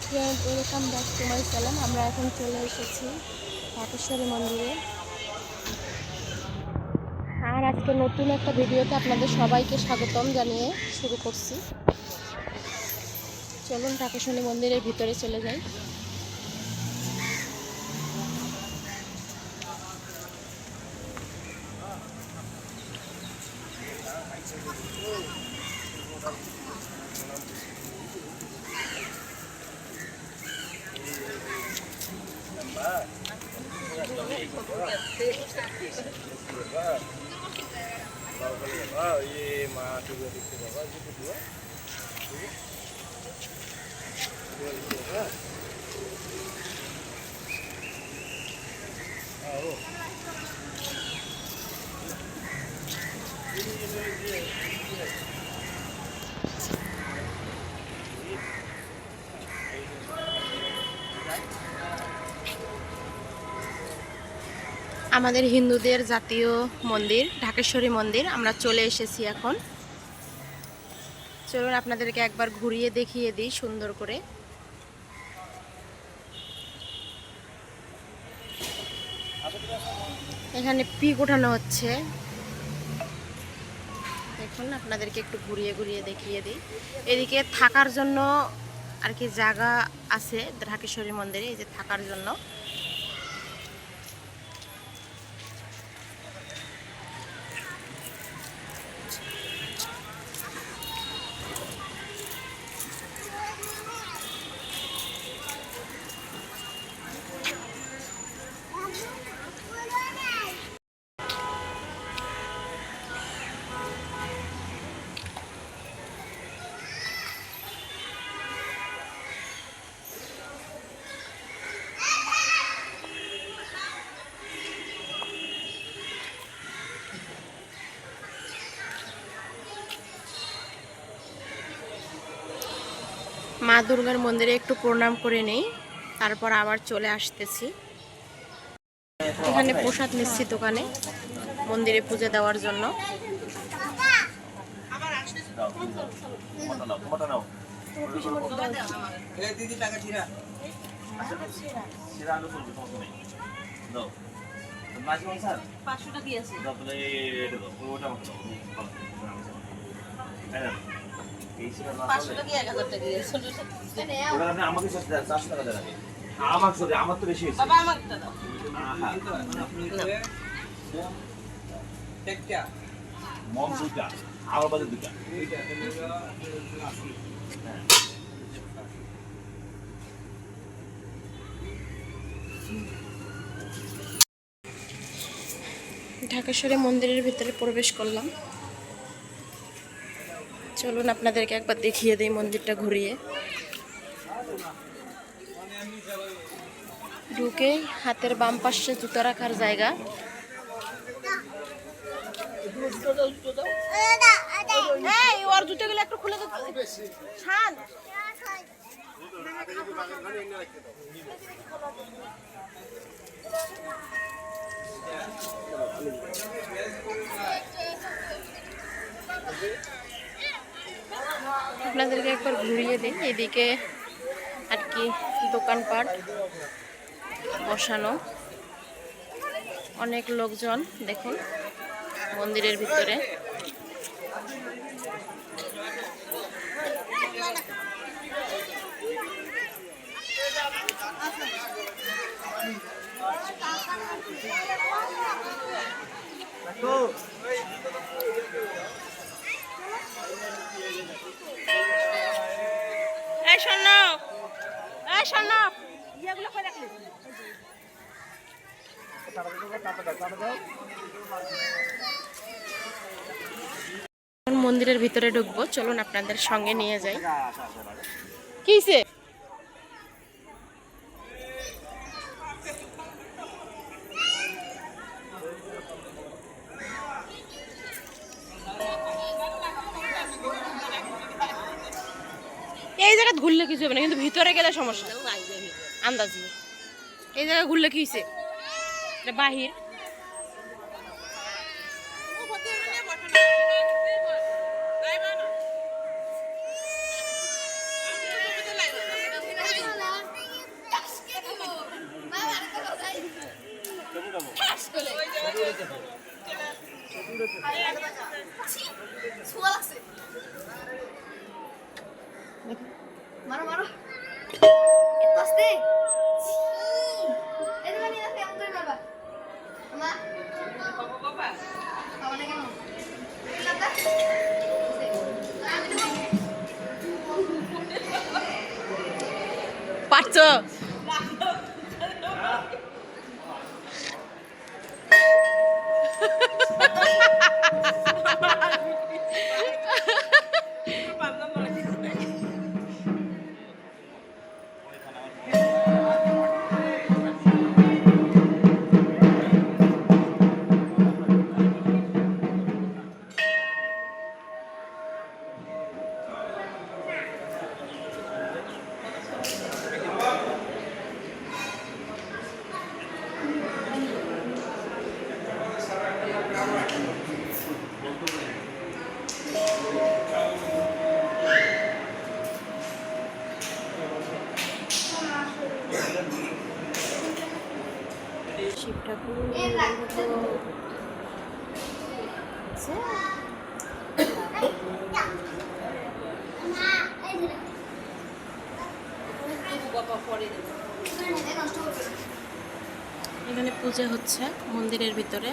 Friend, welcome back to my channel. আমরা এখন চলে এসেছি ঢাকেশ্বরী মন্দিরে। আর আজকে নতুন একটা ভিডিওতে আপনাদের সবাইকে স্বাগতম জানিয়ে শুরু করছি। চলুন ঢাকেশ্বরী মন্দিরের ভিতরে চলে যাই। আমাদের হিন্দুদের জাতীয় মন্দির ঢাকেশ্বরী মন্দির আমরা চলে এসেছি এখন। চলুন আপনাদেরকে একবার ঘুরিয়ে দেখিয়ে দিই সুন্দর করে। এখানে পিক ওঠানো হচ্ছে, দেখুন আপনাদেরকে একটু ঘুরিয়ে ঘুরিয়ে দেখিয়ে দিই। এদিকে থাকার জন্য আর কি জায়গা আছে ঢাকেশ্বরী মন্দিরে, এই যে থাকার জন্য। মা দুর্গার মন্দিরে একটু প্রণাম করে নেই, তারপর আবার চলে আসতেছি। এখানে প্রসাদ নিচ্ছি দোকানে মন্দিরে পুজো দেওয়ার জন্য। আমার তো বেশি মন দুটা আমার বাজে দুটা। ঢাকেশ্বরী মন্দিরের ভিতরে প্রবেশ করলাম। চলুন আপনাদেরকে একবার দেখিয়ে দিই মন্দিরটা ঘুরিয়ে। ঢুকে হাতের বাম পাশে জুতো রাখার জায়গা। ওর জুতোগুলো একটু খুলে ছাদ। আপনাদেরকে একবার ঘুরিয়ে দিই। এদিকে আর কি দোকানপাট বসানো, অনেক লোকজন দেখুন মন্দিরের ভিতরে। মন্দিরের ভিতরে ঢুকবো, চলুন আপনাদের সঙ্গে নিয়ে যাই। কিসে এই জায়গা ঘুরলে কিছু হবে না, কিন্তু ভিতরে গেলে সমস্যা। আন্দাজি এই জায়গা ঘুরলে কি হয়েছে, বাহির। মারো মারো এত আস্তে এই মানে না কেমন করে মারবা আমা বাবা খাওয়া না কেন লাগা পারছো? শিব ঠাকুর এখানে পূজা হচ্ছে মন্দিরের ভিতরে,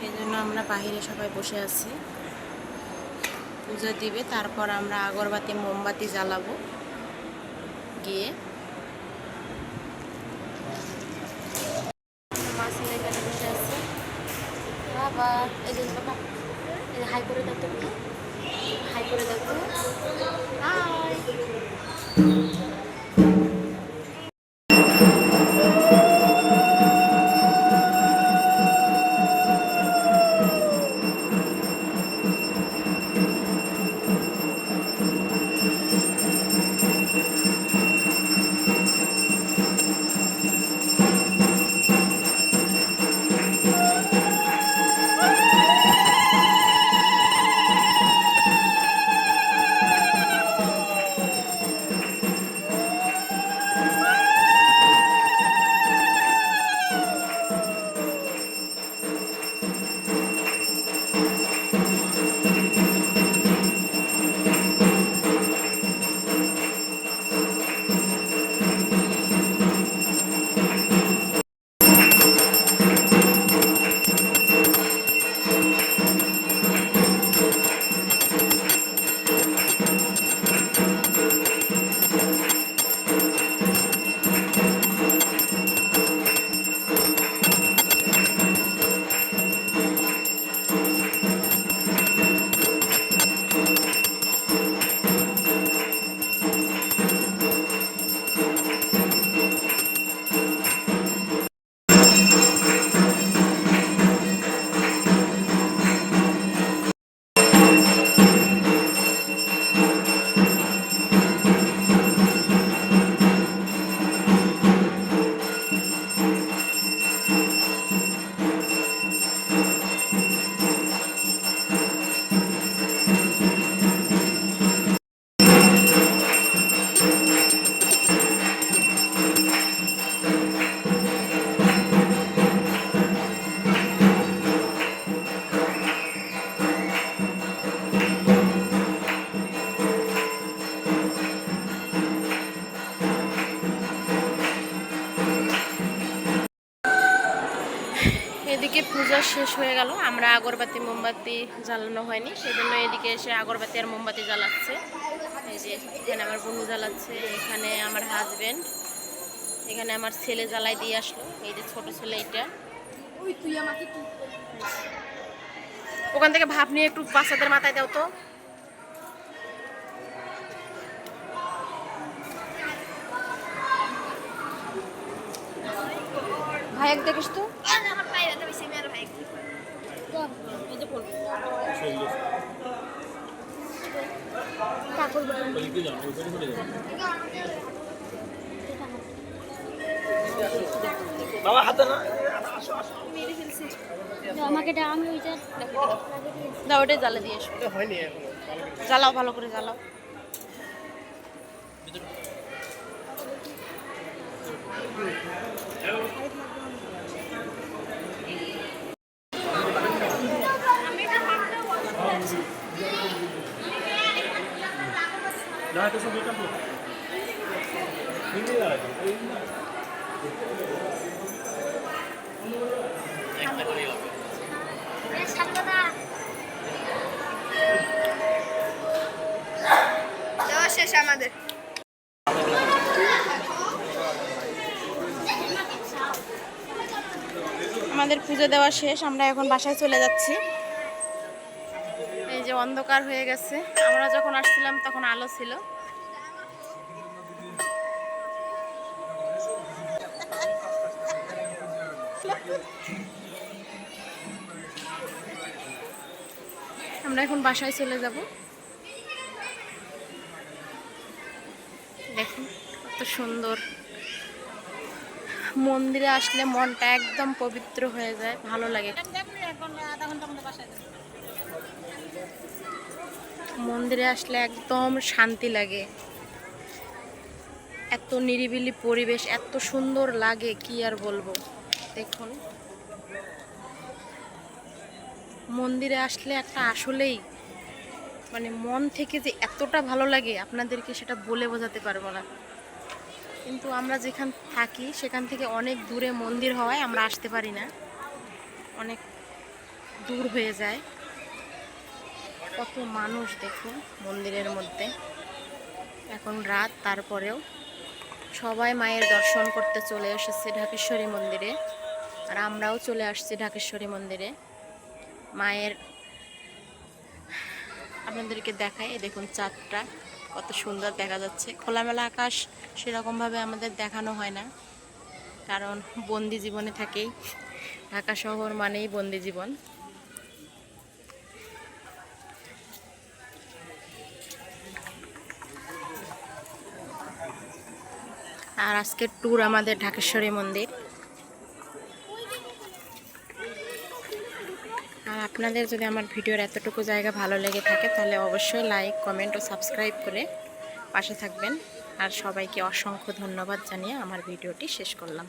এই জন্য আমরা বাহিরে সবাই বসে আছি। পূজা দিবে, তারপর আমরা আগরবাতি মোমবাতি জ্বালাবো গিয়ে। মাসিন এখানে বসে আছে। বাবা এই যে বাবা হাই করে দাও তো, হাই করে দাও তো। হাই এদিকে পূজা শেষ হয়ে গেল, আমরা আগরবাতি মোমবাতি জ্বালানো হয়নি, সেজন্য এদিকে এসে আগরবাতি আর মোমবাতি জ্বালাচ্ছে। এই যে এখানে আমার বোন জ্বালাচ্ছে, এখানে আমার হাজবেন্ড, এখানে আমার ছেলে জ্বালাই দিয়ে আসলো, এই যে ছোট ছেলে এটা। ওখান থেকে ভাব নিয়ে একটু বাচ্চাদের মাথায় দাও তো। ভাইয়াক দেখিস তো। আমার পায়ে ব্যথা বেশি মেরে ভাই এই যে বল কাকুর বাবা হাতে না মেরে ফেলছে আমাকে এটা আমি ওইটা দাও, ওটাই জ্বালা দিয়ে এসো। হয়নি এখন জ্বালাও, ভালো করে জ্বালাও। দেওয়া শেষ আমাদের। আমাদের পুজো দেওয়া শেষ, আমরা এখন বাসায় চলে যাচ্ছি। এই যে অন্ধকার হয়ে গেছে, আমরা যখন আসছিলাম তখন আলো ছিল। আমরা এখন বাসায় চলে যাব। দেখুন কত সুন্দর, মন্দিরে আসলে মনটা একদম পবিত্র হয়ে যায়, ভালো লাগে। মন্দিরে আসলে একদম শান্তি লাগে, এত নিরিবিলি পরিবেশ, এত সুন্দর লাগে কি আর বলবো। দেখুন মন্দিরে আসলে একটা আসলেই মানে মন থেকে যে এতটা ভালো লাগে আপনাদেরকে সেটা বলে বোঝাতে পারবো না। কিন্তু আমরা যেখান থাকি সেখান থেকে অনেক দূরে মন্দির হওয়ায় আমরা আসতে পারি না, অনেক দূর হয়ে যায়। কত মানুষ দেখুন মন্দিরের মধ্যে, এখন রাত, তারপরেও সবাই মায়ের দর্শন করতে চলে এসেছে ঢাকেশ্বরী মন্দিরে। আর আমরাও চলে আসছি ঢাকেশ্বরী মন্দিরে। মায়ের আপনাদেরকে দেখাই, দেখুন চাঁদটা কত সুন্দর দেখা যাচ্ছে। খোলামেলা আকাশ সেরকমভাবে আমাদের দেখানো হয় না, কারণ বন্দি জীবনে থাকেই, ঢাকা শহর মানেই বন্দি জীবন। আর আজকের ট্যুর আমাদের ঢাকেশ্বরী মন্দির। আর আপনাদের যদি আমার ভিডিওর এতটুকু জায়গা ভালো লেগে থাকে তাহলে অবশ্যই লাইক, কমেন্ট ও সাবস্ক্রাইব করে পাশে থাকবেন। আর সবাইকে অসংখ্য ধন্যবাদ জানিয়ে আমার ভিডিওটি শেষ করলাম।